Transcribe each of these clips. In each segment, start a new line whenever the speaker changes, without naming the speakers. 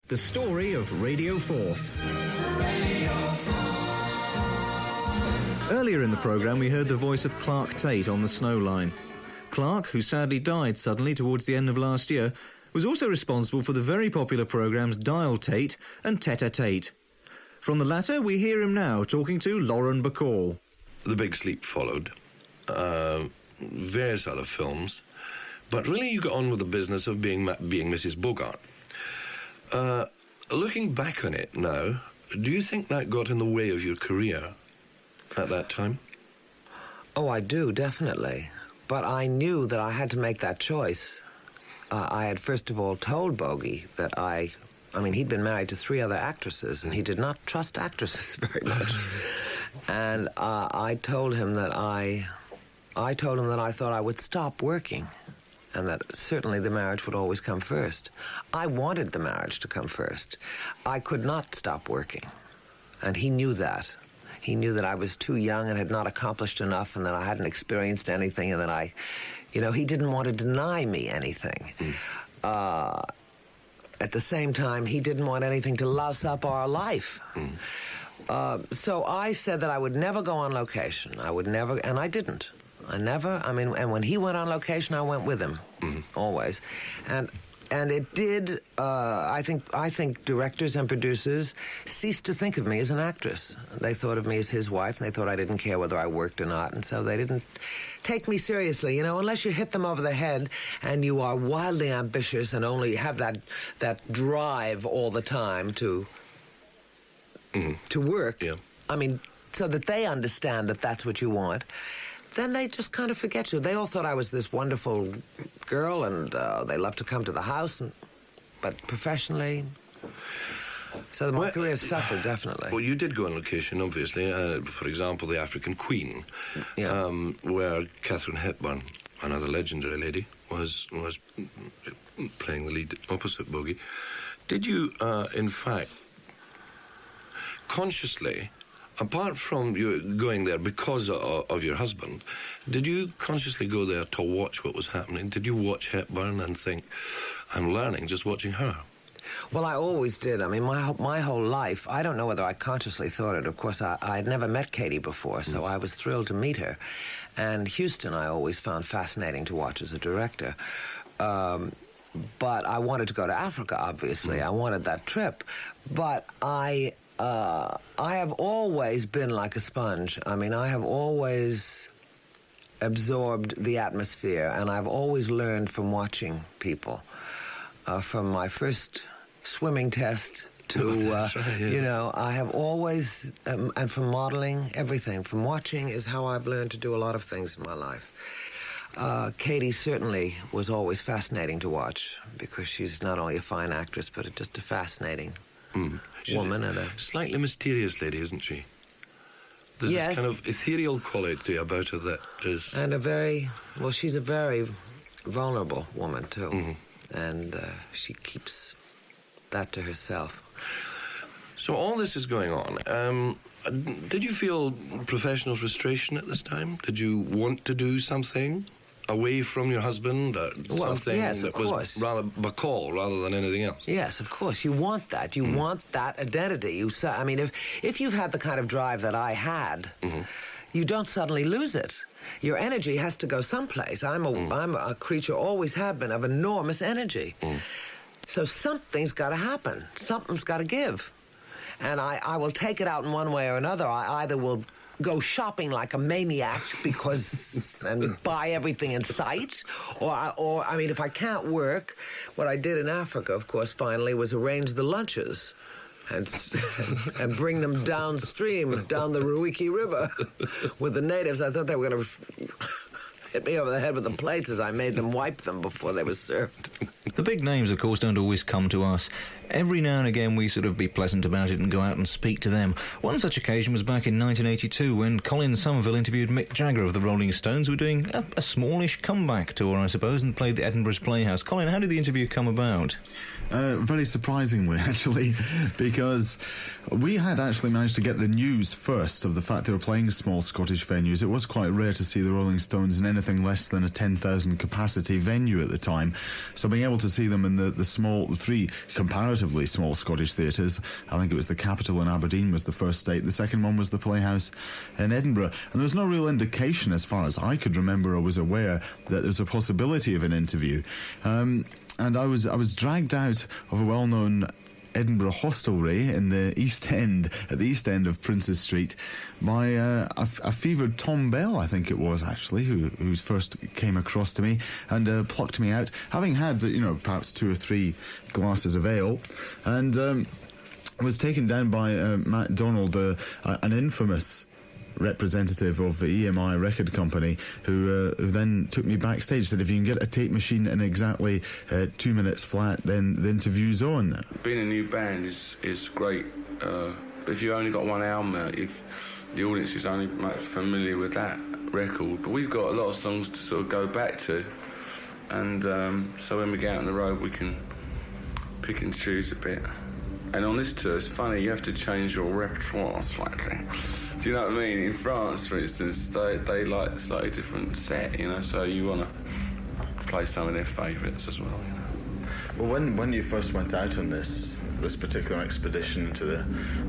The story of Radio 4. Earlier in the programme, we heard the voice of Clarke Tait on the snow line. Clarke, who sadly died suddenly towards the end of last year, was also responsible for the very popular programmes Dial Tait and Tait. From the latter, we hear him now talking to Lauren Bacall.
The Big Sleep followed, various other films, but really you got on with the business of being Mrs. Bogart. Looking back on it now, do you think that got in the way of your career at that time?
Oh, I do, definitely. But I knew that I had to make that choice. I had first of all told Bogey that I mean, he'd been married to 3 other actresses, and he did not trust actresses very much. And I told him that I thought I would stop working, and that certainly the marriage would always come first. I wanted the marriage to come first. I could not stop working, and he knew that. He knew that I was too young and had not accomplished enough, and that I hadn't experienced anything, and that he didn't want to deny me anything. At the same time, he didn't want anything to louse up our life. So I said that I would never go on location. I would never, and I didn't. And when he went on location, I went with him, always. And it did, I think directors and producers ceased to think of me as an actress. They thought of me as his wife, and they thought I didn't care whether I worked or not, and so they didn't take me seriously, unless you hit them over the head and you are wildly ambitious and only have that drive all the time to work. Yeah. I mean, so that they understand that that's what you want. Then they just kind of forget you. They all thought I was this wonderful girl, and they loved to come to the house, but professionally... So my career suffered, definitely.
Well, you did go on location, obviously. For example, The African Queen, where Catherine Hepburn, another legendary lady, was playing the lead opposite Bogey. Did you, in fact, consciously... Apart from you going there because of your husband, did you consciously go there to watch what was happening? Did you watch Hepburn and think, I'm learning just watching her?
Well, I always did. I mean, my whole life, I don't know whether I consciously thought it. Of course, I had never met Katie before, so I was thrilled to meet her. And Houston I always found fascinating to watch as a director. But I wanted to go to Africa, obviously. I wanted that trip. But I have always been like a sponge. I mean, I have always absorbed the atmosphere, and I've always learned from watching people. From my first swimming test to, I have always, and from modeling, everything. From watching is how I've learned to do a lot of things in my life. Katie certainly was always fascinating to watch, because she's not only a fine actress, but just a fascinating woman. And a
slightly mysterious lady, isn't she? There's a kind of ethereal quality about her that is...
And she's a very vulnerable woman, too. And she keeps that to herself.
So all this is going on. Did you feel professional frustration at this time? Did you want to do something away from your husband? Something that was rather Bacall rather than anything else?
Yes, of course. You want that. You want that identity. I mean, if you've had the kind of drive that I had, you don't suddenly lose it. Your energy has to go someplace. I'm a creature, always have been, of enormous energy. So something's got to happen. Something's got to give. And I will take it out in one way or another. I either will go shopping like a maniac and buy everything in sight, or I mean, if I can't work, what I did in Africa, of course, finally, was arrange the lunches and bring them downstream, down the Ruiki River with the natives. I thought they were going to hit me over the head with the plates as I made them wipe them before they were served.
The big names, of course, don't always come to us. Every now and again we sort of be pleasant about it and go out and speak to them. One such occasion was back in 1982 when Colin Somerville interviewed Mick Jagger of the Rolling Stones, who were doing a smallish comeback tour, I suppose, and played the Edinburgh's Playhouse. Colin, how did the interview come about?
Very surprisingly, actually, because we had actually managed to get the news first of the fact they were playing small Scottish venues. It was quite rare to see the Rolling Stones in anything less than a 10,000 capacity venue at the time. So being able to see them in the three comparatively small Scottish theatres. I think it was the Capitol in Aberdeen was the first state. The second one was the Playhouse in Edinburgh. And there was no real indication, as far as I could remember or was aware, that there was a possibility of an interview. And I was dragged out of a well-known Edinburgh hostelry in the East End, at the East End of Princes Street, by a fevered Tom Bell, I think it was actually, who first came across to me and plucked me out, having had, perhaps 2 or 3 glasses of ale, and was taken down by MacDonald, an infamous representative of the EMI record company, who then took me backstage, said if you can get a tape machine in exactly 2 minutes flat, then the interview's on.
Being a new band is great. If you only got one album out, if the audience is only much familiar with that record, but we've got a lot of songs to sort of go back to, and so when we get out on the road we can pick and choose a bit. And on this tour, it's funny, you have to change your repertoire slightly. Do you know what I mean? In France, for instance, they like a slightly different set, so you want to play some of their favourites as well,
Well, when you first went out on this particular expedition into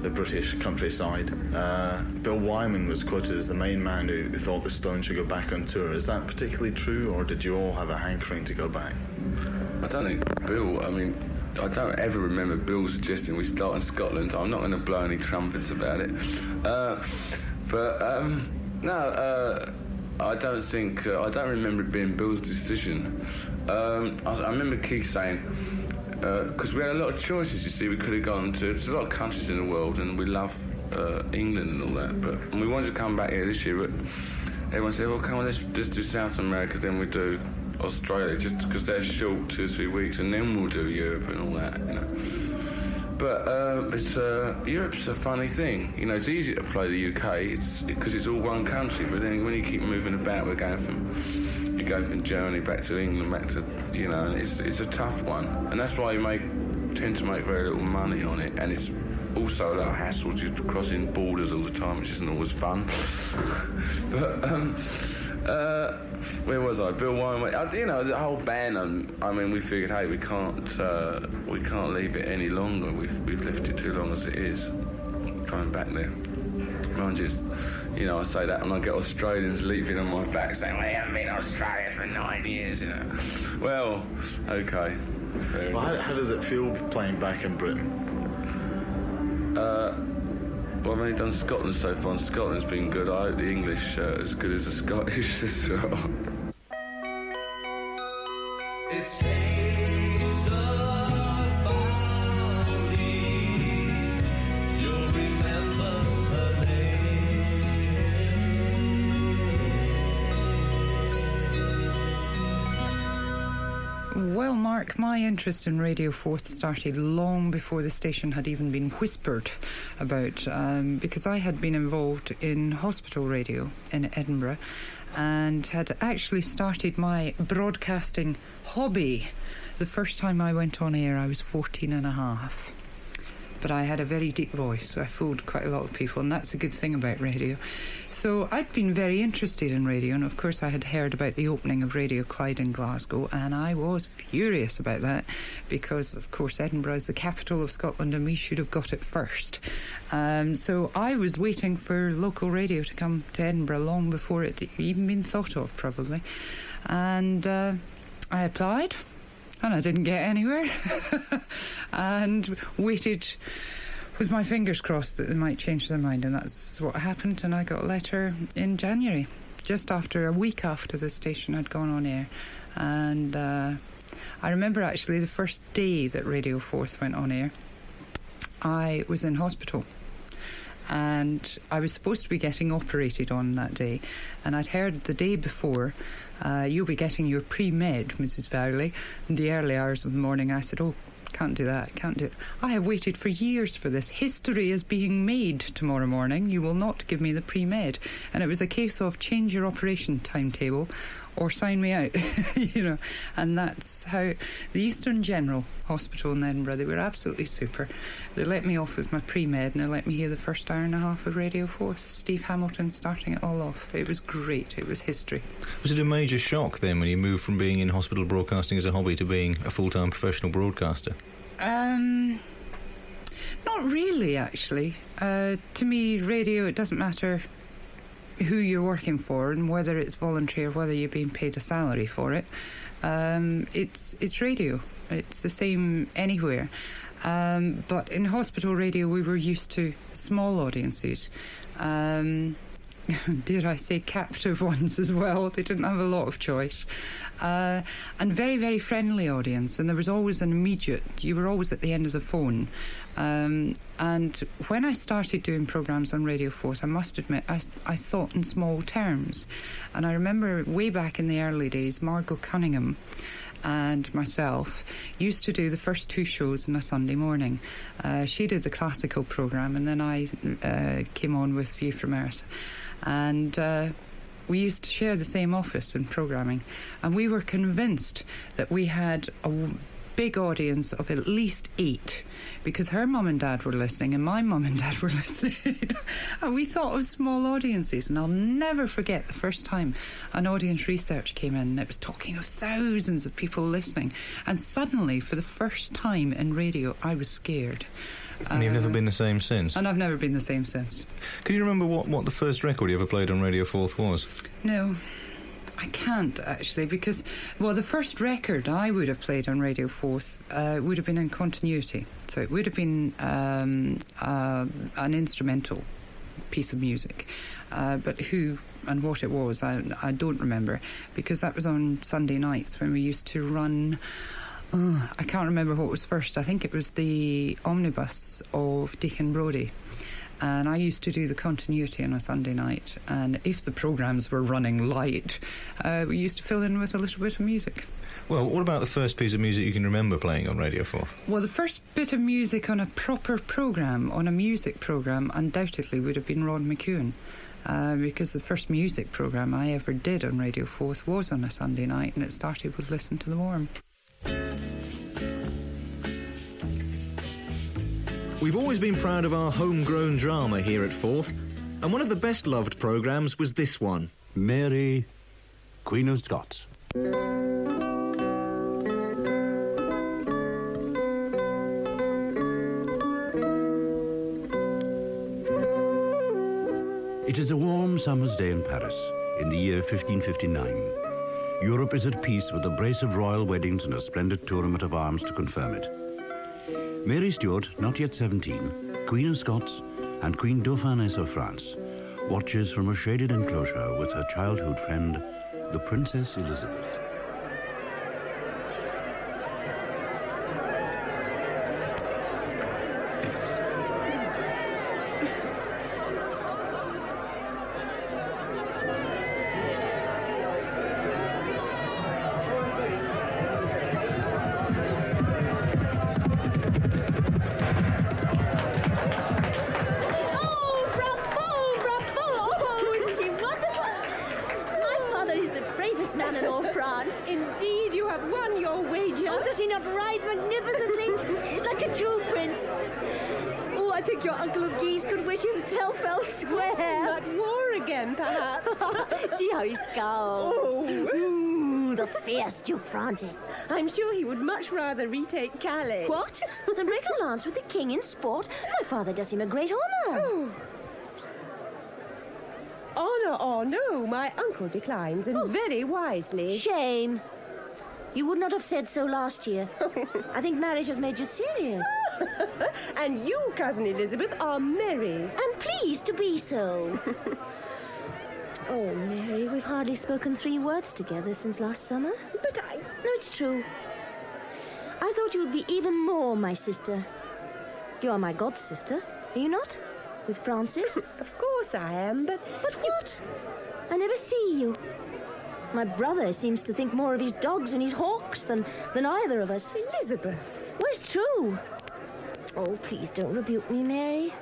the British countryside, Bill Wyman was quoted as the main man who thought the Stones should go back on tour. Is that particularly true, or did you all have a hankering to go back?
I don't think Bill, I don't ever remember Bill suggesting we start in Scotland. I'm not going to blow any trumpets about it. I don't think... I don't remember it being Bill's decision. I remember Keith saying... Because we had a lot of choices, you see. We could have gone to... There's a lot of countries in the world, and we love England and all that. And we wanted to come back here this year, but everyone said, well, come on, let's do South America, then we do Australia, just because they're short 2 or 3 weeks, and then we'll do Europe and all that, But Europe's a funny thing. It's easy to play the UK, because it's all one country. But then when you keep moving about, you go from Germany back to England, back to and it's a tough one. And that's why you tend to make very little money on it, and it's also a lot of hassle just crossing borders all the time, which isn't always fun. But where was I? Bill Wyman. The whole band. We figured, hey, we can't leave it any longer. We've left it too long as it is. Going back there, mind you, I say that and I get Australians leaping on my back saying, well, I haven't been in Australia for 9 years. Well, okay.
How does it feel playing back in Britain?
Well, I've only done Scotland so far, and Scotland's been good. I hope the English as good as the Scottish as well. It's Hazel, Fowlie, you'll remember her
name. Well, Mark, my interest in Radio 4 started long before the station had even been whispered about, because I had been involved in hospital radio in Edinburgh and had actually started my broadcasting hobby. The first time I went on air, I was 14 and a half. But I had a very deep voice, so I fooled quite a lot of people, and that's a good thing about radio. So I'd been very interested in radio, and of course I had heard about the opening of Radio Clyde in Glasgow, and I was furious about that, because of course Edinburgh is the capital of Scotland, and we should have got it first. So I was waiting for local radio to come to Edinburgh long before it had even been thought of, probably. And I applied, and I didn't get anywhere, and waited with my fingers crossed that they might change their mind, and that's what happened. And I got a letter in January, just after a week after the station had gone on air. And I remember actually the first day that Radio 4 went on air, I was in hospital, and I was supposed to be getting operated on that day, and I'd heard the day before, you'll be getting your pre-med, Mrs. Fowlie, in the early hours of the morning. I said, oh, can't do that, can't do it. I have waited for years for this. History is being made tomorrow morning. You will not give me the pre-med. And it was a case of change your operation timetable, or sign me out, you know. And that's how the Eastern General Hospital in Edinburgh, they were absolutely super. They let me off with my pre-med and they let me hear the first hour and a half of Radio 4. Steve Hamilton starting it all off. It was great. It was history.
Was it a major shock then when you moved from being in hospital broadcasting as a hobby to being a full-time professional broadcaster?
Not really, actually. To me, radio, it doesn't matter who you're working for and whether it's voluntary or whether you're being paid a salary for it. It's radio. It's the same anywhere. But in hospital radio, we were used to small audiences. Dare I say captive ones as well. They didn't have a lot of choice. And very, very friendly audience. And there was always an immediate, you were always at the end of the phone. And when I started doing programmes on Radio 4, I must admit, I thought in small terms. And I remember way back in the early days, Margo Cunningham and myself used to do the first two shows on a Sunday morning. She did the classical programme, and then I came on with View from Earth. And we used to share the same office in programming, and we were convinced that we had a big audience of at least 8, because her mum and dad were listening and my mum and dad were listening. And we thought of small audiences, and I'll never forget the first time an audience research came in and it was talking of thousands of people listening, and suddenly for the first time in radio I was scared.
And you've never been the same since?
And I've never been the same since.
Can you remember what the first record you ever played on Radio 4 was?
No, I can't actually, because, well, the first record I would have played on Radio 4 would have been in continuity. So it would have been an instrumental piece of music. But who and what it was, I don't remember, because that was on Sunday nights when we used to run... I can't remember what was first. I think it was the omnibus of Deacon Brodie. And I used to do the continuity on a Sunday night. And if the programmes were running light, we used to fill in with a little bit of music.
Well, what about the first piece of music you can remember playing on Radio 4?
Well, the first bit of music on a proper programme, on a music programme, undoubtedly would have been Ron McEwen. Because the first music programme I ever did on Radio 4 was on a Sunday night, and it started with Listen to the Worm.
We've always been proud of our homegrown drama here at Forth, and one of the best loved programmes was this one.
Mary, Queen of Scots. It is a warm summer's day in Paris in the year 1559. Europe is at peace with a brace of royal weddings and a splendid tournament of arms to confirm it. Mary Stuart, not yet 17, Queen of Scots and Queen Dauphiness of France, watches from a shaded enclosure with her childhood friend, the Princess Elizabeth.
Francis. I'm sure he would much rather retake Calais.
What? The reckon lance with the king in sport? My father does him a great honour.
Oh. Honour or no, my uncle declines, and very wisely.
Shame. You would not have said so last year. I think marriage has made you serious.
And you, Cousin Elizabeth, are merry.
And pleased to be so. Oh, Mary, we've hardly spoken 3 words together since last summer.
But
No, it's true. I thought you would be even more my sister. You are my god-sister, are you not? With Francis?
Of course I am, but...
But what? I never see you. My brother seems to think more of his dogs and his hawks than either of us.
Elizabeth.
Well, it's true. Oh, please don't rebuke me, Mary.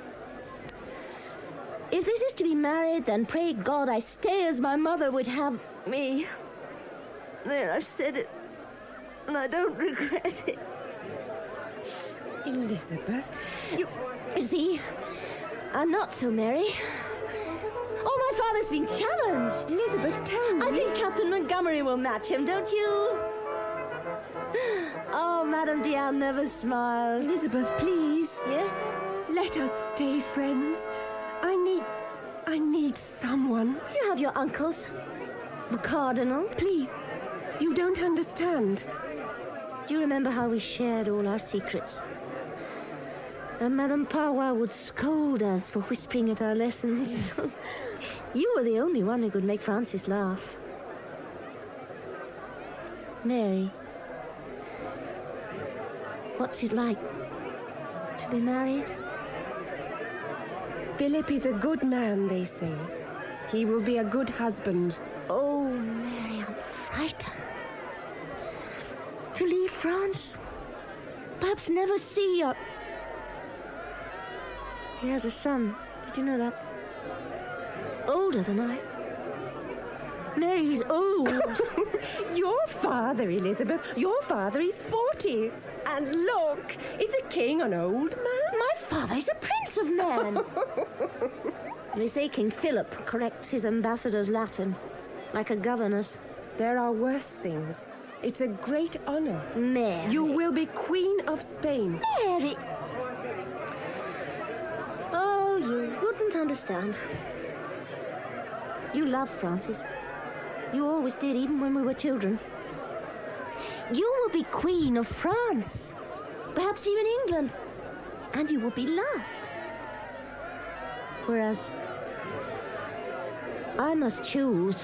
If this is to be married, then pray God I stay as my mother would have me. There, I've said it. And I don't regret it.
Elizabeth,
You see, I'm not so merry. Oh, my father's been challenged.
Elizabeth, tell me.
I think Captain Montgomery will match him, don't you? Oh, Madame Diane never smiles.
Elizabeth, please.
Yes?
Let us stay friends. I need someone.
You have your uncles. The Cardinal.
Please, you don't understand.
Do you remember how we shared all our secrets? And Madame Parwa would scold us for whispering at our lessons. You were the only one who could make Francis laugh. Mary, what's it like to be married?
Philip is a good man, they say. He will be a good husband.
Oh, Mary, I'm frightened. To leave France? Perhaps never see your... He has a son. Did you know that? Older than I. Mary, he's old.
Your father, Elizabeth, your father is 40. And look, is the king an old man?
My father is a prince of men. They say King Philip corrects his ambassador's Latin, like a governor's.
There are worse things. It's a great honor.
Mary.
You will be Queen of Spain.
Mary. Oh, you wouldn't understand. You love Francis. You always did, even when we were children. You will be Queen of France. Perhaps even England. And you will be loved. Whereas I must choose.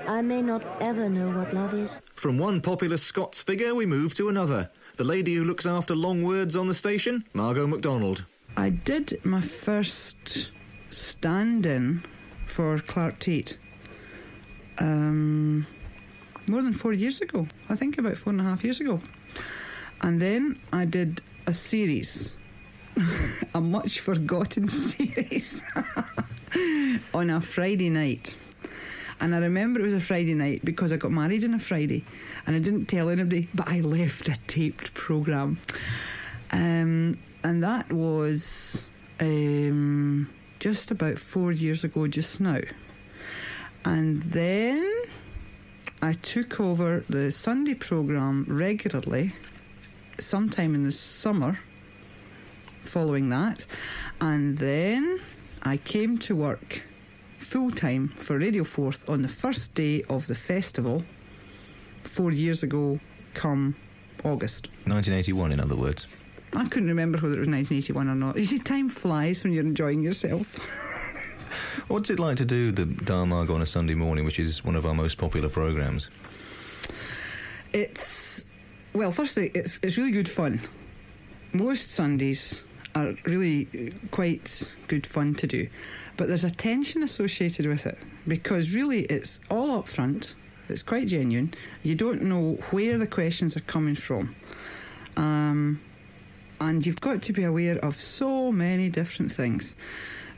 I may not ever know what love is.
From one popular Scots figure, we move to another. The lady who looks after long words on the station, Margo MacDonald.
I did my first stand-in for Clarke Tait more than 4 years ago. I think about 4.5 years ago. And then I did a series, a much forgotten series, on a Friday night. And I remember it was a Friday night because I got married on a Friday and I didn't tell anybody, but I left a taped programme. And that was just about 4 years ago just now. And then I took over the Sunday programme regularly sometime in the summer following that. And then I came to work full-time for Radio 4 on the first day of the festival 4 years ago, come August.
1981, in other words.
I couldn't remember whether it was 1981 or not. You see, time flies when you're enjoying yourself.
What's it like to do the Dial Margo on a Sunday morning, which is one of our most popular programmes?
Well, firstly, it's really good fun. Most Sundays are really quite good fun to do. But there's a tension associated with it, because really it's all up front, it's quite genuine, you don't know where the questions are coming from. And you've got to be aware of so many different things.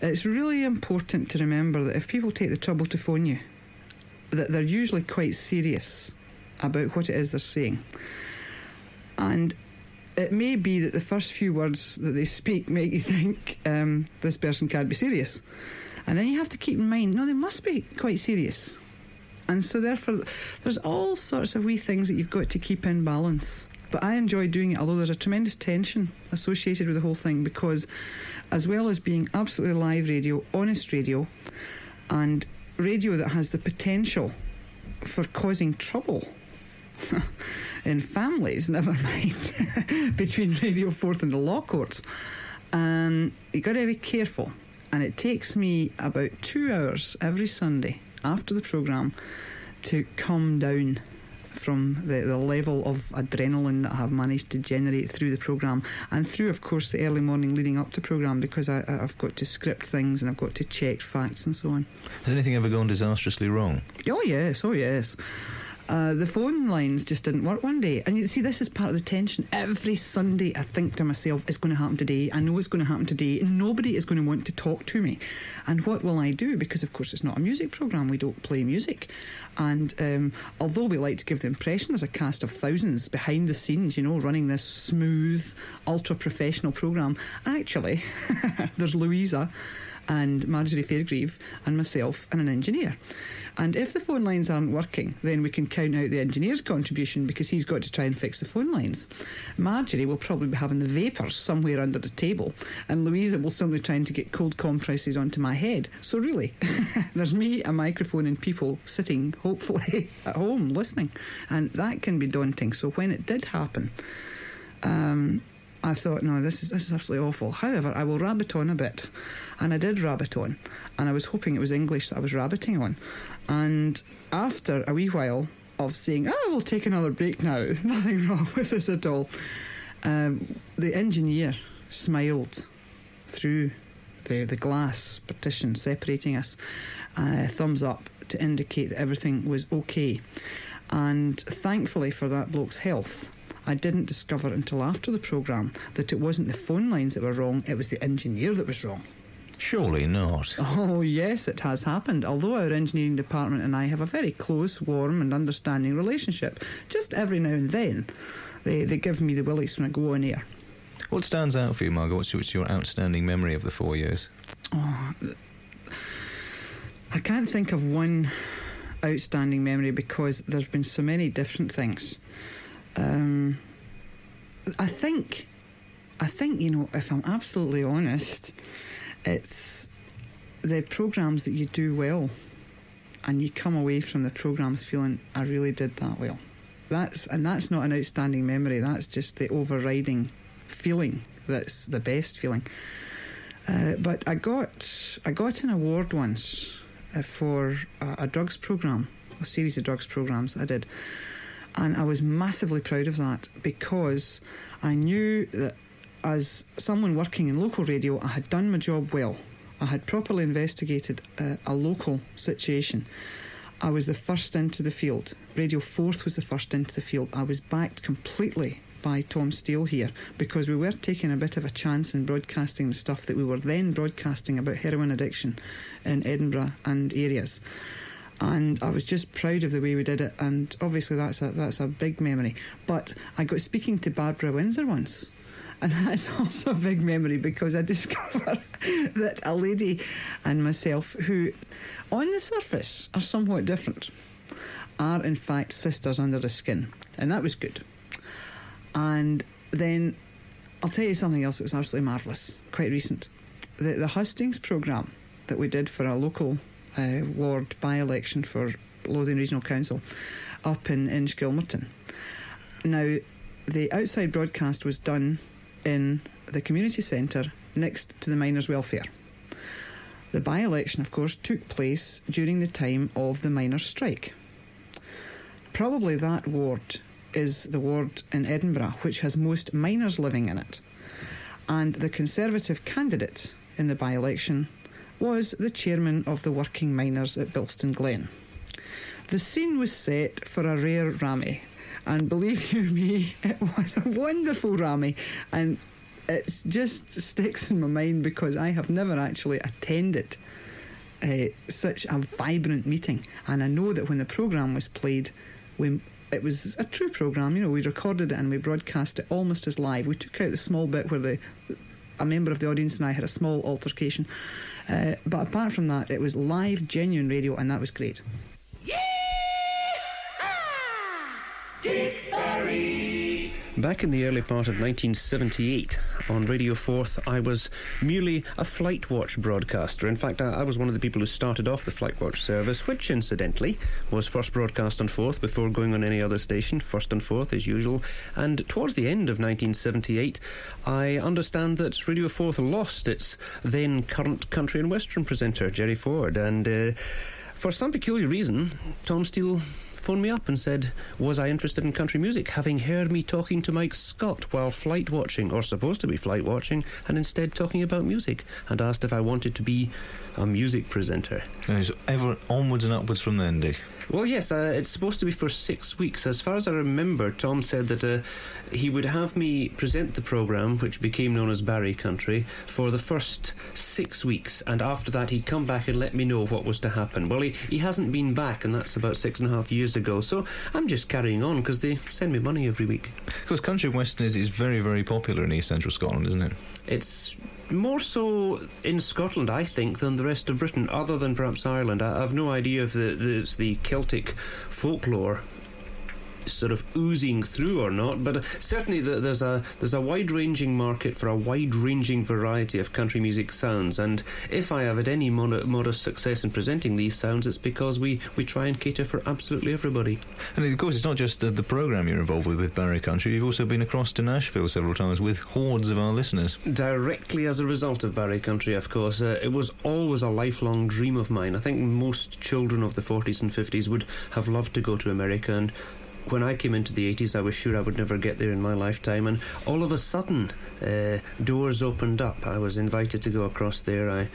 It's really important to remember that if people take the trouble to phone you, that they're usually quite serious about what it is they're saying. And it may be that the first few words that they speak make you think, this person can't be serious. And then you have to keep in mind, no, they must be quite serious. And so therefore, there's all sorts of wee things that you've got to keep in balance. But I enjoy doing it, although there's a tremendous tension associated with the whole thing, because as well as being absolutely live radio, honest radio, and radio that has the potential for causing trouble in families, never mind, between Radio 4 and the law courts, you've got to be careful. And it takes me about 2 hours every Sunday after the programme to come down from the level of adrenaline that I have managed to generate through the programme, and through, of course, the early morning leading up to programme, because I've got to script things and I've got to check facts and so on.
Has anything ever gone disastrously wrong?
Oh yes.
The phone lines just didn't work one day. And you see, this is part of the tension. Every Sunday I think to myself, it's going to happen today. I know it's going to happen today. Nobody is going to want to talk to me. And what will I do? Because, of course, it's not a music programme. We don't play music. And although we like to give the impression there's a cast of thousands behind the scenes, you know, running this smooth, ultra-professional programme, actually, there's Louisa and Marjorie Fairgrieve and myself and an engineer. And if the phone lines aren't working, then we can count out the engineer's contribution because he's got to try and fix the phone lines. Marjorie will probably be having the vapours somewhere under the table, and Louisa will simply trying to get cold compresses onto my head. So really, there's me, a microphone, and people sitting, hopefully, at home listening. And that can be daunting. So when it did happen, I thought, no, this is absolutely awful. However, I will rabbit on a bit. And I did rabbit on. And I was hoping it was English that I was rabbiting on. And after a wee while of saying, we'll take another break now, nothing wrong with this at all, the engineer smiled through the glass partition separating us, thumbs up to indicate that everything was okay. And thankfully for that bloke's health, I didn't discover until after the programme that it wasn't the phone lines that were wrong, it was the engineer that was wrong.
Surely not.
Oh, yes, it has happened. Although our engineering department and I have a very close, warm and understanding relationship, just every now and then they give me the willies when I go on air.
What stands out for you, Margo? What's your outstanding memory of the 4 years?
Oh, I can't think of one outstanding memory because there's been so many different things. I think, you know, if I'm absolutely honest, it's the programmes that you do well and you come away from the programmes feeling, I really did that well. That's not an outstanding memory, that's just the overriding feeling that's the best feeling. But I got an award once for a drugs programme, a series of drugs programmes I did. And I was massively proud of that because I knew that as someone working in local radio, I had done my job well. I had properly investigated a local situation. I was the first into the field. Radio 4th was the first into the field. I was backed completely by Tom Steele here because we were taking a bit of a chance in broadcasting the stuff that we were then broadcasting about heroin addiction in Edinburgh and areas. And I was just proud of the way we did it, and obviously that's a big memory. But I got speaking to Barbara Windsor once, and that's also a big memory because I discovered that a lady and myself, who on the surface are somewhat different, are in fact sisters under the skin, and that was good. And then I'll tell you something else that was absolutely marvellous, quite recent. The Hustings programme that we did for a local ward by-election for Lothian Regional Council up in Inchgilmerton. Now, the outside broadcast was done in the community centre next to the miners' welfare. The by-election, of course, took place during the time of the miners' strike. Probably that ward is the ward in Edinburgh which has most miners living in it. And the Conservative candidate in the by-election was the chairman of the working miners at Bilston Glen. The scene was set for a rare Rammy, and believe you me, it was a wonderful Rammy, and it just sticks in my mind because I have never actually attended such a vibrant meeting, and I know that when the programme was played, it was a true programme, you know, we recorded it and we broadcast it almost as live. We took out the small bit where a member of the audience and I had a small altercation. But apart from that, it was live, genuine radio, and that was great.
Dick Barrie. Back in the early part of 1978, on Radio 4th, I was merely a flight watch broadcaster. In fact, I was one of the people who started off the flight watch service, which, incidentally, was first broadcast on 4th before going on any other station, first on 4th as usual. And towards the end of 1978, I understand that Radio 4th lost its then current country and western presenter, Jerry Ford. And for some peculiar reason, Tom Steele phoned me up and said, was I interested in country music, having heard me talking to Mike Scott while flight watching, or supposed to be flight watching, and instead talking about music, and asked if I wanted to be a music presenter.
And it's ever onwards and upwards from then, Dick.
Well, yes, it's supposed to be for 6 weeks. As far as I remember, Tom said that he would have me present the programme, which became known as Barrie Country, for the first 6 weeks, and after that he'd come back and let me know what was to happen. Well, he hasn't been back, and that's about 6.5 years ago, so I'm just carrying on, because they send me money every week.
Because country western is very, very popular in East Central Scotland, isn't it?
It's more so in Scotland, I think, than the rest of Britain, other than perhaps Ireland. I've no idea if there's the Celtic folklore sort of oozing through or not, but certainly there's a wide-ranging market for a wide-ranging variety of country music sounds, and if I have had any modest success in presenting these sounds, it's because we try and cater for absolutely everybody.
And of course it's not just the programme you're involved with Barrie Country, you've also been across to Nashville several times with hordes of our listeners.
Directly as a result of Barrie Country, of course. It was always a lifelong dream of mine. I think most children of the 40s and 50s would have loved to go to America, and when I came into the 80s, I was sure I would never get there in my lifetime, and all of a sudden, doors opened up. I was invited to go across there.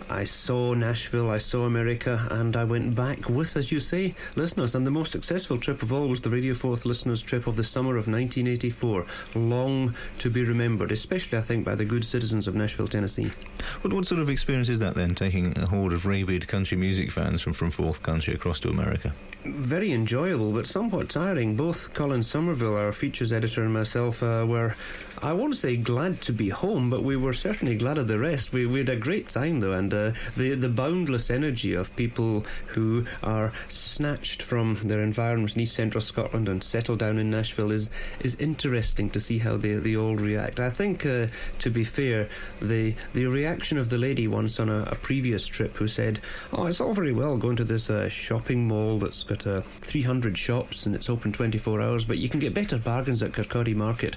I saw Nashville, I saw America, and I went back with, as you say, listeners. And the most successful trip of all was the Radio 4th listeners' trip of the summer of 1984. Long to be remembered, especially, I think, by the good citizens of Nashville, Tennessee.
What sort of experience is that then, taking a horde of rabid country music fans from 4th Country across to America?
Very enjoyable, but somewhat tiring. Both Colin Somerville, our features editor, and myself were, I won't say glad to be home, but we were certainly glad of the rest. We had a great time, though, and the boundless energy of people who are snatched from their environment in East Central Scotland and settle down in Nashville is interesting to see how they all react. I think, to be fair, the reaction of the lady once on a previous trip who said, "Oh, it's all very well going to this shopping mall that's got 300 shops and it's open 24 hours, but you can get better bargains at Kirkcaldy Market."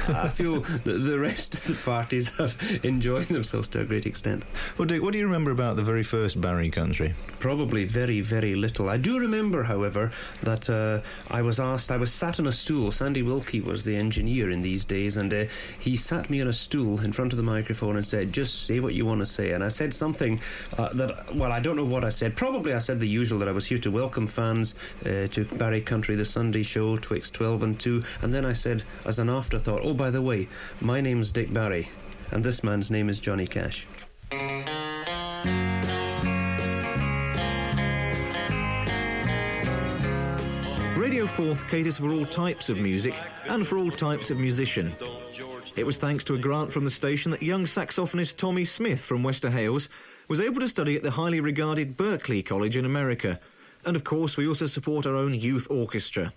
I feel that the rest of the parties have enjoyed themselves to a great extent.
Well, Dick, what do you remember about the very first Barrie Country?
Probably very, very little. I do remember, however, that I was sat on a stool. Sandy Wilkie was the engineer in these days, and he sat me on a stool in front of the microphone and said, "Just say what you want to say." And I said something well, I don't know what I said. Probably I said the usual, that I was here to welcome fans to Barrie Country, the Sunday show, twixt 12 and 2. And then I said, as an afterthought, "Oh, by the way, my name's Dick Barrie, and this man's name is Johnny Cash."
Radio 4th caters for all types of music and for all types of musician. It was thanks to a grant from the station that young saxophonist Tommy Smith from Wester Hailes was able to study at the highly regarded Berklee College in America. And of course we also support our own youth orchestra.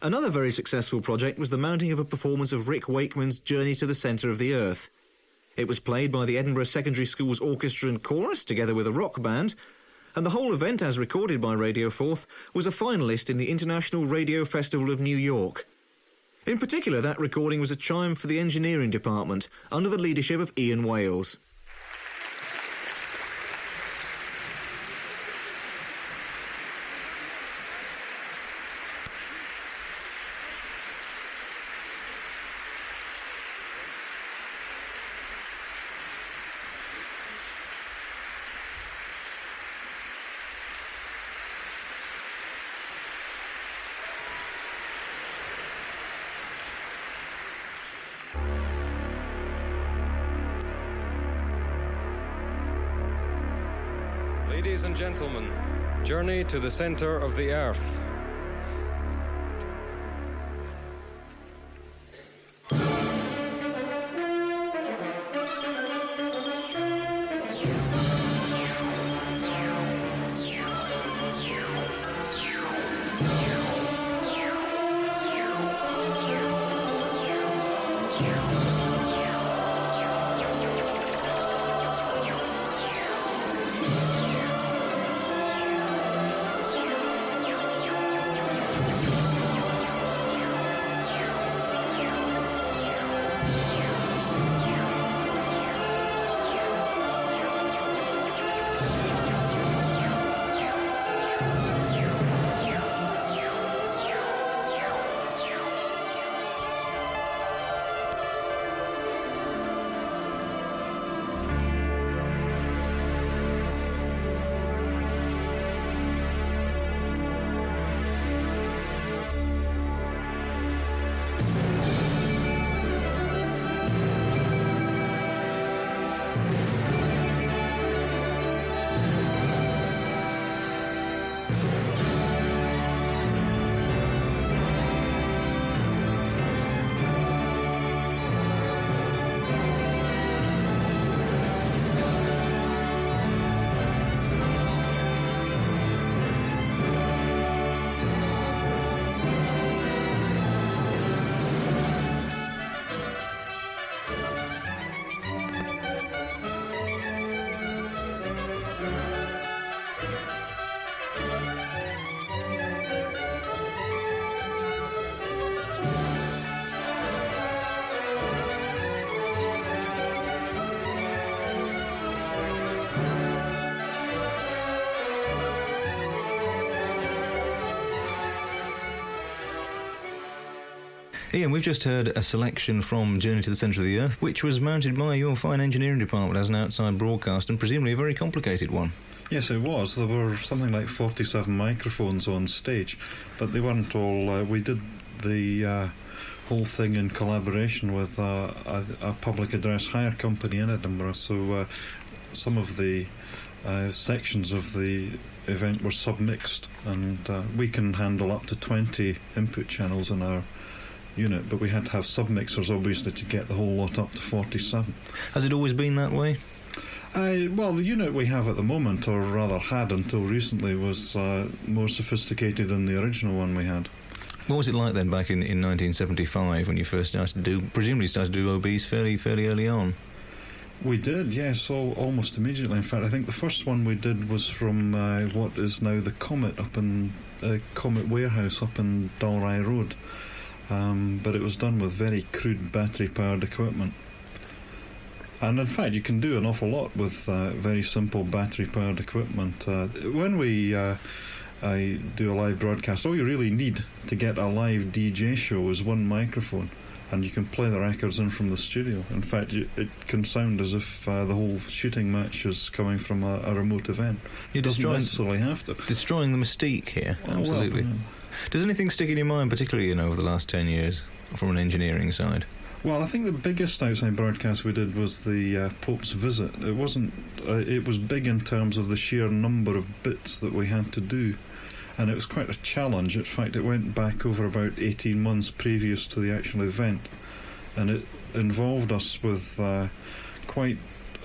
Another very successful project was the mounting of a performance of Rick Wakeman's Journey to the Centre of the Earth. It was played by the Edinburgh Secondary School's orchestra and chorus together with a rock band, and the whole event, as recorded by Radio 4th, was a finalist in the International Radio Festival of New York. In particular, that recording was a triumph for the engineering department, under the leadership of Ian Wales.
Ladies and gentlemen, Journey to the Centre of the Earth.
Ian, we've just heard a selection from Journey to the Centre of the Earth, which was mounted by your fine engineering department as an outside broadcast, and presumably a very complicated one.
Yes, it was. There were something like 47 microphones on stage, but they weren't all... we did the whole thing in collaboration with a public address hire company in Edinburgh, so some of the sections of the event were submixed, and we can handle up to 20 input channels in our unit, but we had to have submixers obviously to get the whole lot up to 47.
Has it always been that way?
Well, the unit we have at the moment, or rather had until recently, was more sophisticated than the original one we had.
What was it like then back in 1975 when you first started to presumably started to do OBs fairly early on?
We did, yes, almost immediately. In fact, I think the first one we did was from what is now the Comet up in Comet Warehouse up in Dalry Road. But it was done with very crude battery-powered equipment. And in fact, you can do an awful lot with very simple battery-powered equipment. When we do a live broadcast, all you really need to get a live DJ show is one microphone, and you can play the records in from the studio. In fact, it can sound as if the whole shooting match is coming from a remote event.
You're
doesn't necessarily have to.
Destroying the mystique here, absolutely.
Well,
Does anything stick in your mind, particularly over the last 10 years, from an engineering side?
Well, I think the biggest outside broadcast we did was the Pope's visit. It wasn't. It was big in terms of the sheer number of bits that we had to do, and it was quite a challenge. In fact, it went back over about 18 months previous to the actual event, and it involved us with quite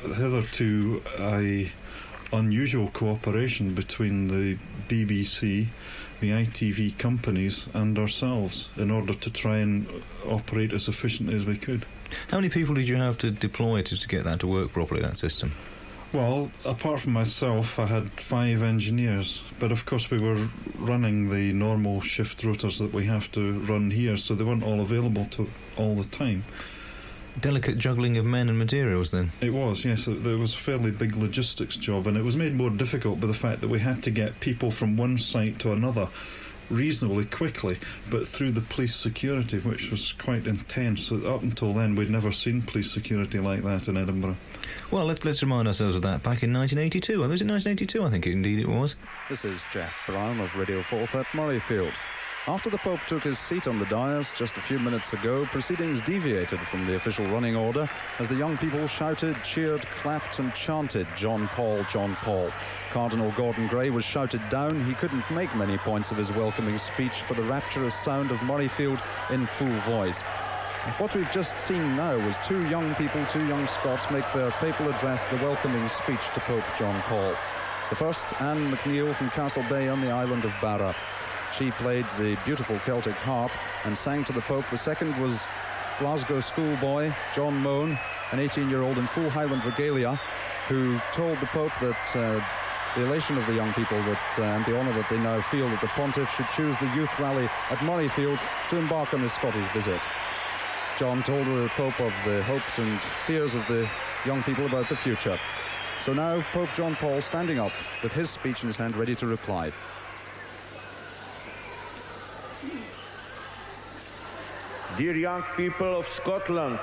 hitherto a unusual cooperation between the BBC, the ITV companies and ourselves in order to try and operate as efficiently as we could.
How many people did you have to deploy to get that to work properly, that system?
Well, apart from myself, I had 5 engineers, but of course we were running the normal shift rotors that we have to run here, so they weren't all available all the time.
Delicate juggling of men and materials, then?
It was, yes. There was a fairly big logistics job, and it was made more difficult by the fact that we had to get people from one site to another reasonably quickly, but through the police security, which was quite intense. So up until then, we'd never seen police security like that in Edinburgh.
Well, let's remind ourselves of that back in 1982. Was it 1982? I think indeed it was.
This is Jeff Brown of Radio 4 at Murrayfield. After the Pope took his seat on the dais just a few minutes ago, proceedings deviated from the official running order as the young people shouted, cheered, clapped and chanted, "John Paul, John Paul." Cardinal Gordon Gray was shouted down. He couldn't make many points of his welcoming speech for the rapturous sound of Murrayfield in full voice. What we've just seen now was two young Scots, make their papal address the welcoming speech to Pope John Paul. The first, Anne McNeill from Castle Bay on the island of Barra. She played the beautiful Celtic harp and sang to the Pope. The second was Glasgow schoolboy John Moan, an 18-year-old in full Highland regalia, who told the Pope that the elation of the young people and the honour that they now feel that the Pontiff should choose the youth rally at Murrayfield to embark on his Scottish visit. John told the Pope of the hopes and fears of the young people about the future. So now Pope John Paul standing up with his speech in his hand, ready to reply.
Dear young people of Scotland,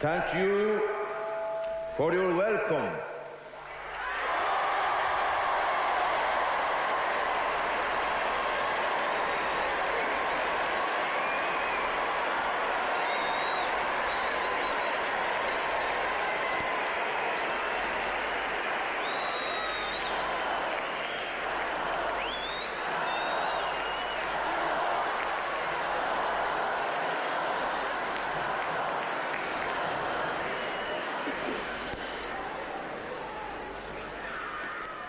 thank you for your welcome.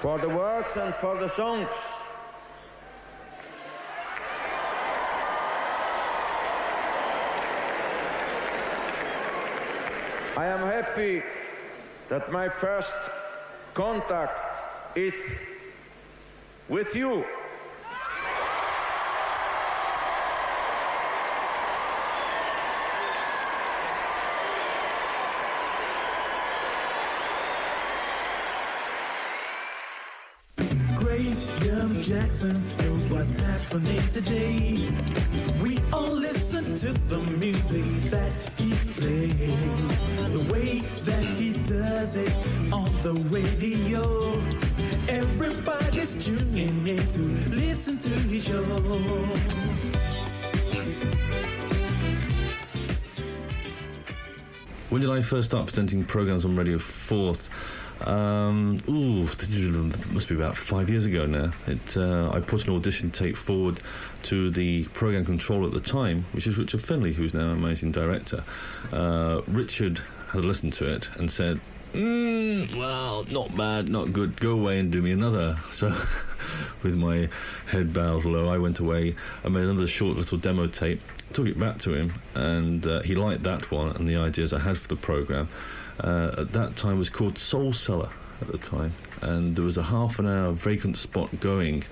for the words and for the songs. I am happy that my first contact is with you.
Graham Jackson knows what's happening today. We all listen to the music that he plays, the way that he does it on the radio. Everybody's tuning in to listen to his show.
When did I first start presenting programmes on Radio 4th? Must be about 5 years ago now. I put an audition tape forward to the programme controller at the time, which is Richard Findlay, who's now a managing director. Richard had listened to it and said, well, not bad, not good, go away and do me another. So, with my head bowed low, I went away and made another short little demo tape, took it back to him, and he liked that one and the ideas I had for the programme. At that time was called Soul Cellar at the time, and there was a half an hour vacant spot going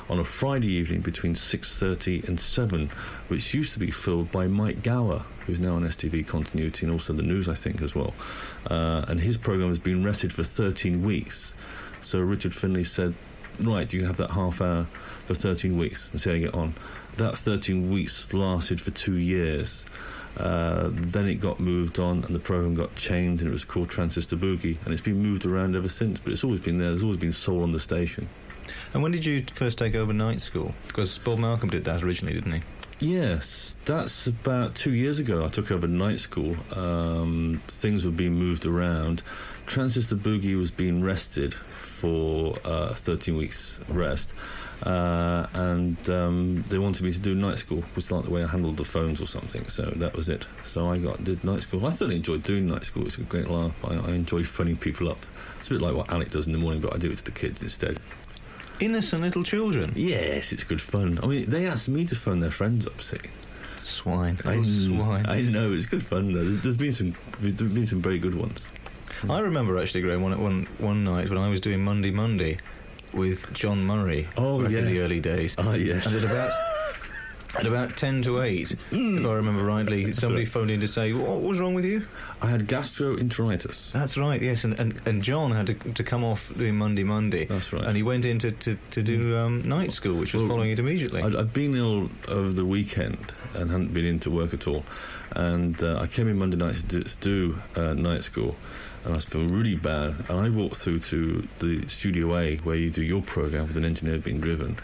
on a Friday evening between 6:30 and 7, which used to be filled by Mike Gower, who's now on STV Continuity and also the news, I think, as well. And his programme has been rested for 13 weeks. So Richard Findlay said, right, you can have that half hour for 13 weeks and see how you get on. That 13 weeks lasted for 2 years. Then it got moved on and the programme got changed and it was called Transistor Boogie, and it's been moved around ever since, but it's always been there. There's always been soul on the station.
And when did you first take over night school? Because Bob Malcolm did that originally, didn't he?
Yes, that's about 2 years ago I took over night school. Things were being moved around. Transistor Boogie was being rested for 13 weeks rest. And they wanted me to do night school, which was like the way I handled the phones or something, so that was it. So I did night school. I thoroughly enjoyed doing night school. It's a great laugh. I enjoy phoning people up. It's a bit like what Alec does in the morning, but I do it to the kids instead.
Innocent little children?
Yes, it's good fun. I mean, they asked me to phone their friends up, see.
Swine.
Swine. I know, it's good fun though. There's been some very good ones.
I remember actually, Graham, one night when I was doing Monday with John Murray back in the early days.
Oh, yes.
And at about 10 to 8, if I remember rightly, somebody phoned in to say, what was wrong with you?
I had gastroenteritis.
That's right, yes, and John had to come off doing Monday.
That's right.
And he went in to do night school, which was following it immediately.
I'd been ill over the weekend and hadn't been into work at all. And I came in Monday night to do night school. And I was feeling really bad, and I walked through to the Studio A, where you do your programme with an engineer being driven,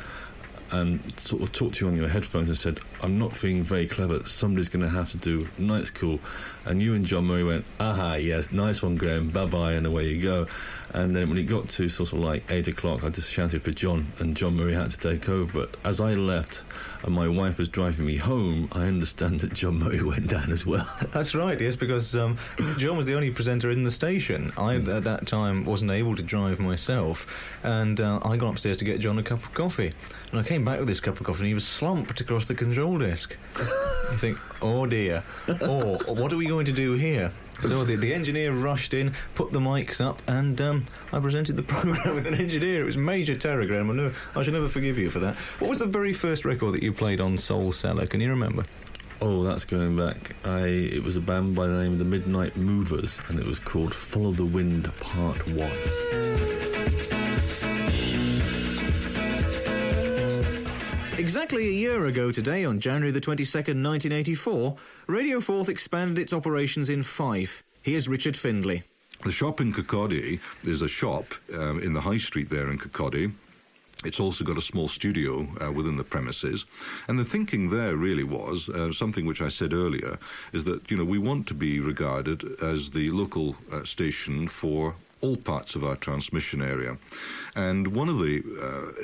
and sort of talked to you on your headphones and said, I'm not feeling very clever, somebody's going to have to do night school. And you and John Murray went, aha, yes, nice one, Graham, bye-bye, and away you go. And then when it got to sort of like 8 o'clock, I just shouted for John, and John Murray had to take over. But as I left, and my wife was driving me home, I understand that John Murray went down as well.
That's right, yes, because John was the only presenter in the station. I, at that time, wasn't able to drive myself, and I got upstairs to get John a cup of coffee. And I came back with this cup of coffee, and he was slumped across the control desk. I think, oh dear, what are we going to do here? So the engineer rushed in, put the mics up, and I presented the programme with an engineer. It was major terror, Graham. I shall never forgive you for that. What was the very first record that you played on Soul Cellar? Can you remember?
Oh, that's going back. It was a band by the name of the Midnight Movers, and it was called Follow the Wind Part 1.
Exactly a year ago today, on January the 22nd, 1984, Radio 4th expanded its operations in Fife. Here's Richard Findlay.
The shop in Kirkcaldy is a shop in the high street there in Kirkcaldy. It's also got a small studio within the premises. And the thinking there really was, something which I said earlier, is that, we want to be regarded as the local station for all parts of our transmission area. And one of the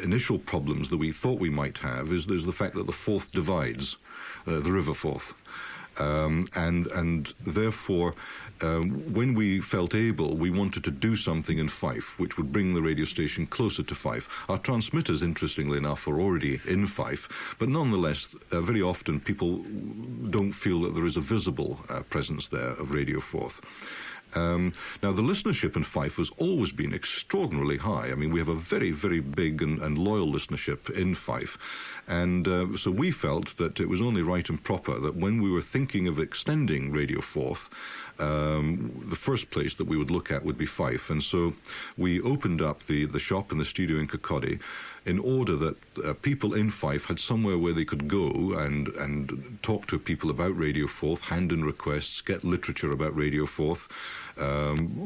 initial problems that we thought we might have is there's the fact that the Forth divides, the River Forth. and therefore, when we felt able, we wanted to do something in Fife, which would bring the radio station closer to Fife. Our transmitters, interestingly enough, are already in Fife, but nonetheless, very often people don't feel that there is a visible presence there of Radio Forth. Now, the listenership in Fife has always been extraordinarily high. I mean, we have a very, very big and loyal listenership in Fife. And so we felt that it was only right and proper that when we were thinking of extending Radio Forth, the first place that we would look at would be Fife. And so we opened up the shop and the studio in Kirkcaldy in order that people in Fife had somewhere where they could go and talk to people about Radio Forth, hand in requests, get literature about Radio Forth,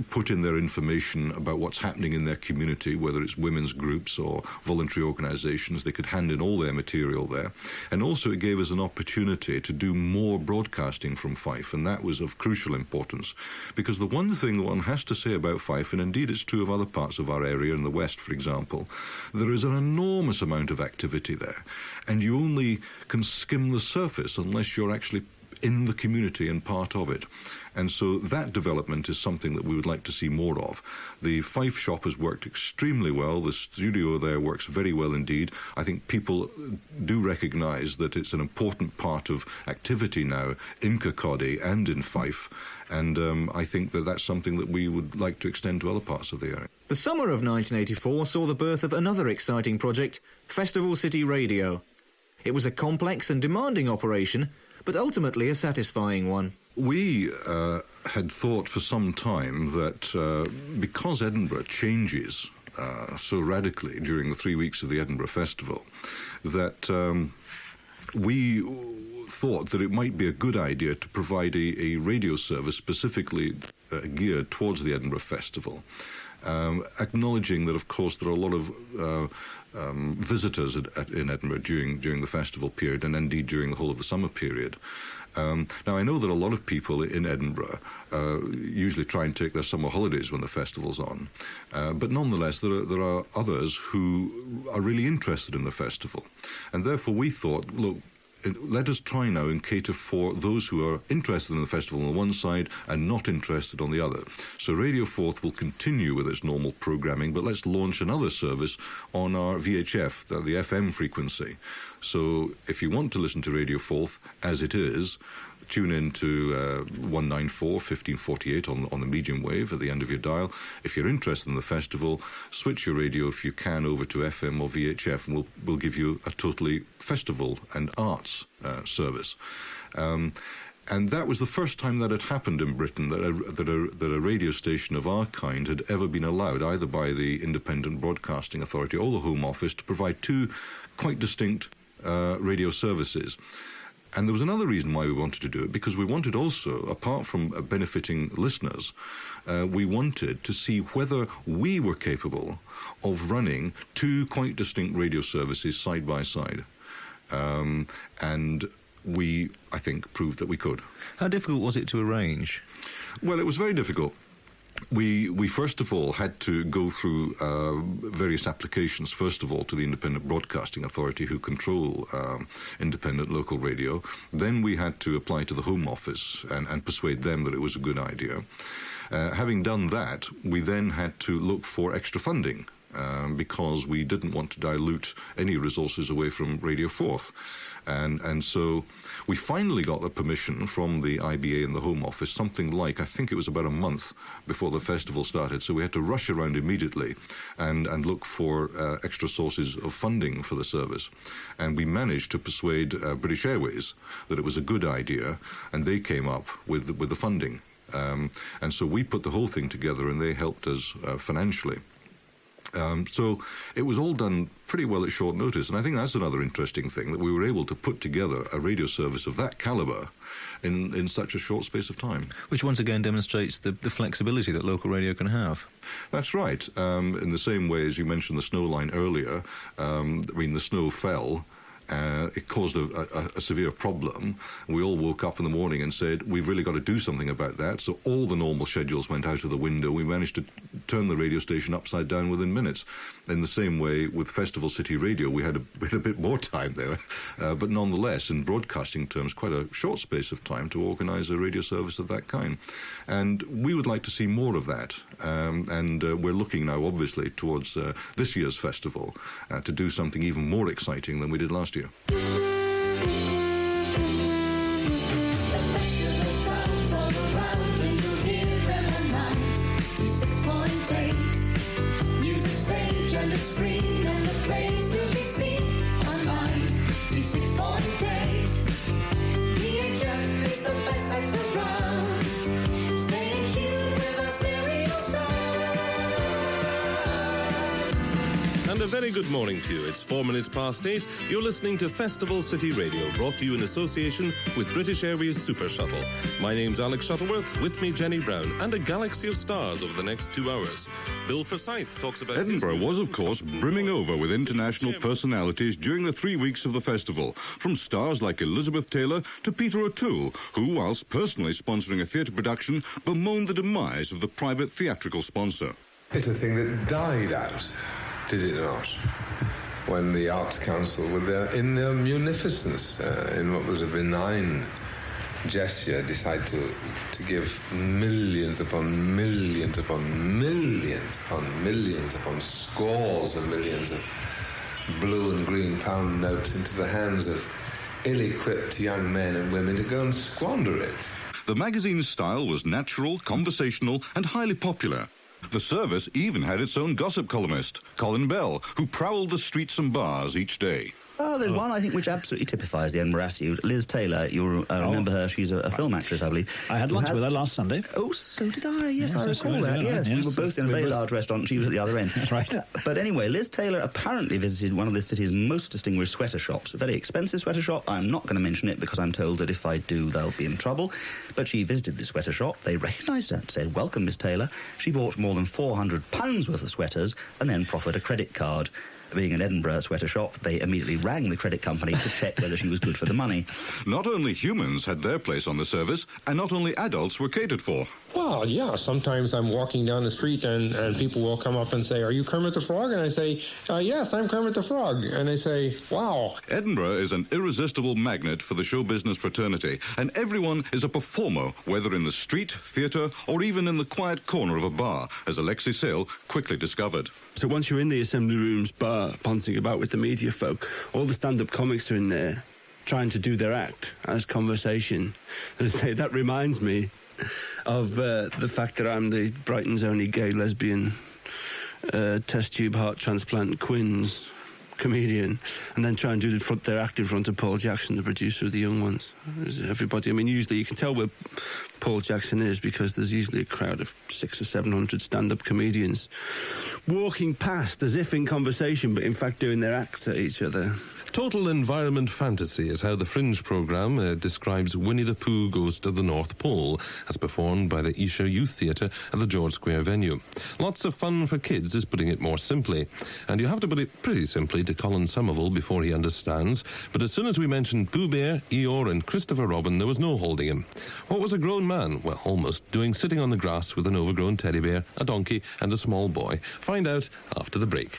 put in their information about what's happening in their community, whether it's women's groups or voluntary organisations. They could hand in all their material there. And also it gave us an opportunity to do more broadcasting from Fife, and that was of crucial importance. Because the one thing one has to say about Fife, and indeed it's true of other parts of our area in the west, for example, there is an enormous amount of activity there, and you only can skim the surface unless you're actually in the community and part of it. And so that development is something that we would like to see more of. The Fife shop has worked extremely well. The studio there works very well indeed. I think people do recognise that it's an important part of activity now in Kirkcaldy and in Fife. And I think that that's something that we would like to extend to other parts of the area.
The summer of 1984 saw the birth of another exciting project, Festival City Radio. It was a complex and demanding operation, but ultimately a satisfying one.
We had thought for some time that because Edinburgh changes so radically during the 3 weeks of the Edinburgh Festival, that we thought that it might be a good idea to provide a radio service specifically geared towards the Edinburgh Festival, acknowledging that, of course, there are a lot of visitors in Edinburgh during the festival period, and indeed during the whole of the summer period. Now, I know that a lot of people in Edinburgh usually try and take their summer holidays when the festival's on, but nonetheless there are others who are really interested in the festival, and therefore we thought, look, let us try now and cater for those who are interested in the festival on the one side and not interested on the other. So Radio Forth will continue with its normal programming, but let's launch another service on our VHF, the FM frequency. So if you want to listen to Radio Forth as it is, tune in to 194 1548 on the medium wave at the end of your dial. If you're interested in the festival, switch your radio if you can over to FM or VHF, and we'll give you a totally festival and arts service. And that was the first time that had happened in Britain, that a radio station of our kind had ever been allowed, either by the Independent Broadcasting Authority or the Home Office, to provide two quite distinct radio services. And there was another reason why we wanted to do it, because we wanted also, apart from benefiting listeners, we wanted to see whether we were capable of running two quite distinct radio services side by side. And we, I think, proved that we could.
How difficult was it to arrange?
Well, it was very difficult. We first of all had to go through various applications, first of all to the Independent Broadcasting Authority, who control independent local radio. Then we had to apply to the Home Office and persuade them that it was a good idea. Having done that, we then had to look for extra funding, because we didn't want to dilute any resources away from Radio Forth. And so we finally got the permission from the IBA and the Home Office, something like, I think it was about a month before the festival started, so we had to rush around immediately and look for extra sources of funding for the service. And we managed to persuade British Airways that it was a good idea, and they came up with the funding. And so we put the whole thing together, and they helped us financially. So it was all done pretty well at short notice, and I think that's another interesting thing, that we were able to put together a radio service of that calibre in such a short space of time.
Which once again demonstrates the flexibility that local radio can have.
That's right. In the same way as you mentioned the snow line earlier, I mean, the snow fell, It caused a severe problem. We all woke up in the morning and said, we've really got to do something about that. So all the normal schedules went out of the window. We managed to turn the radio station upside down within minutes. In the same way with Festival City Radio, we had a bit more time there. But nonetheless, in broadcasting terms, quite a short space of time to organise a radio service of that kind. And we would like to see more of that. And we're looking now, obviously, towards this year's festival to do something even more exciting than we did last year.
And a very good morning to you. It's 4 minutes past 8. You're listening to Festival City Radio, brought to you in association with British Airways Super Shuttle. My name's Alex Shuttleworth, with me Jenny Brown, and a galaxy of stars over the next 2 hours. Bill Forsyth talks about...
Edinburgh was, of course, brimming over with international personalities during the 3 weeks of the festival, from stars like Elizabeth Taylor to Peter O'Toole, who, whilst personally sponsoring a theatre production, bemoaned the demise of the private theatrical sponsor.
It's a thing that died out, did it not? When the Arts Council were there in their munificence, in what was a benign gesture, decided to give millions upon millions upon millions upon millions upon scores of millions of blue and green pound notes into the hands of ill-equipped young men and women to go and squander it.
The magazine's style was natural, conversational, and highly popular. The service even had its own gossip columnist, Colin Bell, who prowled the streets and bars each day.
Oh, there's one, I think, which absolutely typifies the Edinburgh attitude. Liz Taylor, you'll remember her. She's a film actress, I believe.
I had lunch with her last Sunday.
Oh, so did I. Yes, I recall
so
that. Yes,
yes,
we were both in a very large restaurant. She was at the other end.
That's right.
But anyway, Liz Taylor apparently visited one of the city's most distinguished sweater shops. A very expensive sweater shop. I'm not going to mention it because I'm told that if I do, they'll be in trouble. But she visited the sweater shop. They recognised her, said, "Welcome, Miss Taylor." She bought more than £400 worth of sweaters and then proffered a credit card. Being an Edinburgh sweater shop, they immediately rang the credit company to check whether she was good for the money.
Not only humans had their place on the service, and not only adults were catered for.
Well, yeah, sometimes I'm walking down the street and people will come up and say, "Are you Kermit the Frog?" And I say, "Yes, I'm Kermit the Frog." And they say, "Wow."
Edinburgh is an irresistible magnet for the show business fraternity, and everyone is a performer, whether in the street, theatre, or even in the quiet corner of a bar, as Alexi Sale quickly discovered.
So once you're in the Assembly Rooms bar, poncing about with the media folk, all the stand-up comics are in there, trying to do their act as conversation. And I say, that reminds me of the fact that I'm the Brighton's only gay lesbian test tube heart transplant Quins comedian, and then try and do their act in front of Paul Jackson, the producer of The Young Ones. Everybody, I mean, usually you can tell where Paul Jackson is because there's usually a crowd of 600 or 700 stand-up comedians walking past as if in conversation, but in fact doing their acts at each other.
Total environment fantasy is how the Fringe programme describes Winnie the Pooh Goes to the North Pole, as performed by the Esher Youth Theatre at the George Square venue. Lots of fun for kids is putting it more simply, and you have to put it pretty simply to Colin Somerville before he understands, but as soon as we mentioned Pooh Bear, Eeyore and Christopher Robin, there was no holding him. What was a grown man, well, almost, doing sitting on the grass with an overgrown teddy bear, a donkey and a small boy? Find out after the break.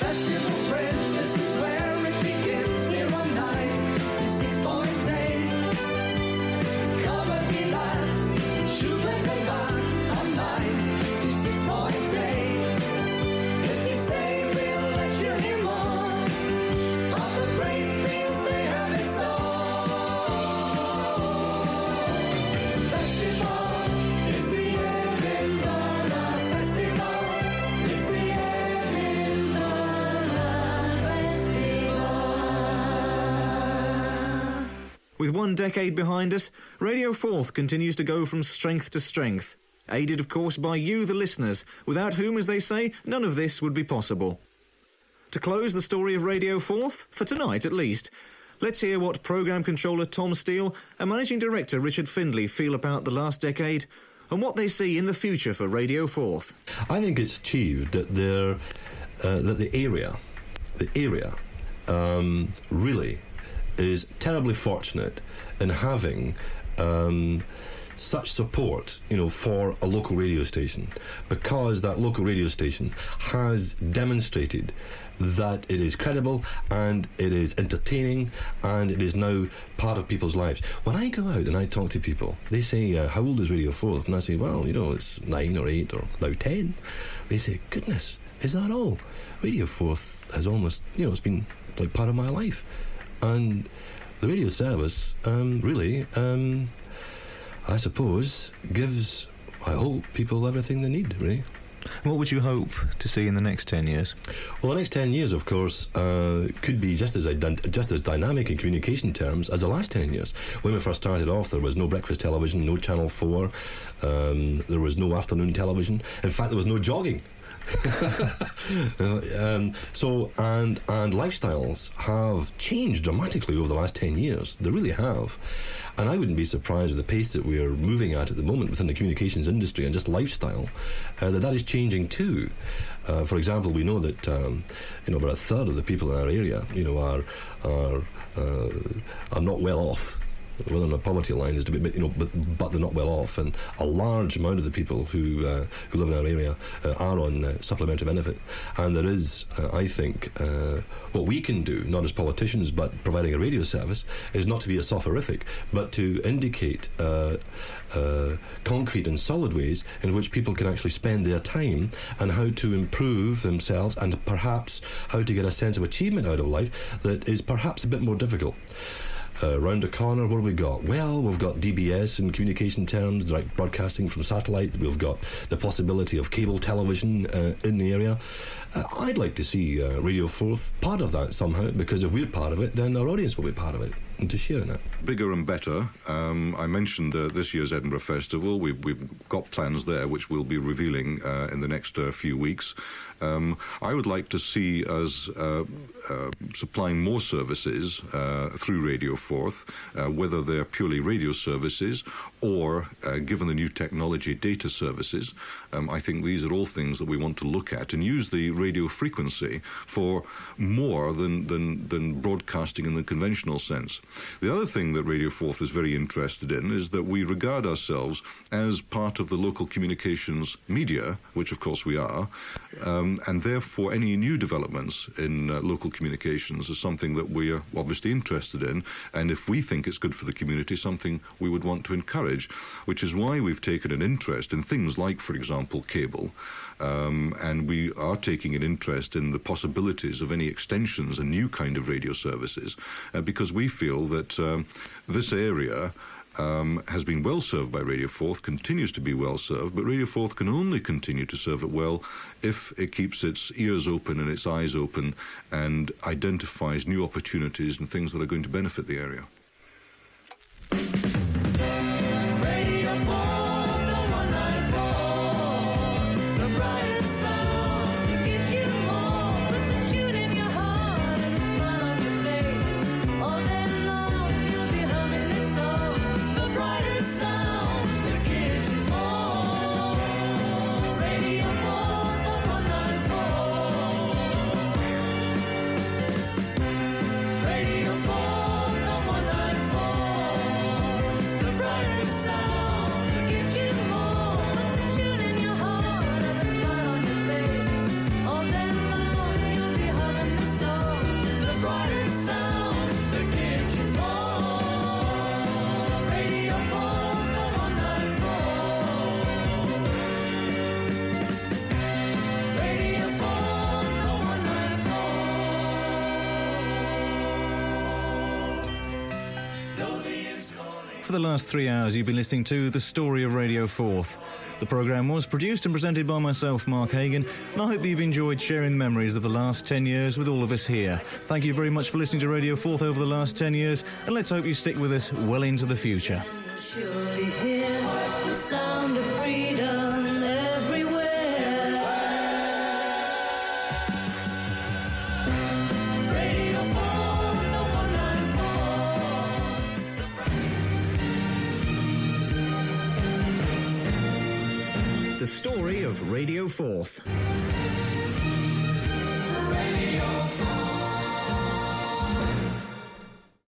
Festival Fringe, this is where it begins here on 9
With 1 decade behind us, Radio Forth continues to go from strength to strength, aided of course by you, the listeners, without whom, as they say, none of this would be possible. To close the story of Radio Forth, for tonight at least, let's hear what Programme Controller Tom Steele and Managing Director Richard Findlay feel about the last decade and what they see in the future for Radio Forth.
I think it's achieved that the area really is terribly fortunate in having such support, for a local radio station, because that local radio station has demonstrated that it is credible and it is entertaining and it is now part of people's lives. When I go out and I talk to people, they say, how old is Radio Forth? And I say, well, it's 9 or 8 or now 10. They say, goodness, is that all? Radio Forth has almost, it's been like part of my life. And the radio service really, I suppose, gives, I hope, people everything they need, really.
What would you hope to see in the next 10 years?
Well, the next 10 years, of course, could be just as dynamic in communication terms as the last 10 years. When we first started off, there was no breakfast television, no Channel 4, there was no afternoon television. In fact, there was no jogging. And lifestyles have changed dramatically over the last 10 years. They really have. And I wouldn't be surprised at the pace that we are moving at the moment within the communications industry and just lifestyle, that is changing too. For example, we know that about a third of the people in our area are not well off. Whether on the poverty line is a bit, but they're not well off, and a large amount of the people who live in our area are on supplementary benefit. And there is, I think, what we can do, not as politicians, but providing a radio service, is not to be a soporific, but to indicate concrete and solid ways in which people can actually spend their time and how to improve themselves and perhaps how to get a sense of achievement out of life that is perhaps a bit more difficult. Round the corner, what have we got? Well, we've got DBS in communication terms, direct broadcasting from satellite. We've got the possibility of cable television in the area. I'd like to see Radio Forth part of that somehow, because if we're part of it, then our audience will be part of it, and to share in it.
Bigger and better. I mentioned this year's Edinburgh Festival. We've got plans there, which we'll be revealing in the next few weeks. I would like to see us supplying more services through Radio Forth, whether they're purely radio services or, given the new technology, data services. I think these are all things that we want to look at and use the radio frequency for more than broadcasting in the conventional sense. The other thing that Radio Forth is very interested in is that we regard ourselves as part of the local communications media, which of course we are, and therefore any new developments in local communications is something that we are obviously interested in, and if we think it's good for the community, something we would want to encourage, which is why we've taken an interest in things like, for example, cable, and we are taking an interest in the possibilities of any extensions and new kind of radio services, because we feel that this area has been well served by Radio Forth, continues to be well served, but Radio Forth can only continue to serve it well if it keeps its ears open and its eyes open and identifies new opportunities and things that are going to benefit the area.
For the last 3 hours, you've been listening to The Story of Radio Forth. The programme was produced and presented by myself, Mark Hagan, and I hope that you've enjoyed sharing memories of the last 10 years with all of us here. Thank you very much for listening to Radio Forth over the last 10 years, and let's hope you stick with us well into the future.
Surely hear the sound of freedom everywhere. Radio Forth, the 194.
The Story of Radio Forth.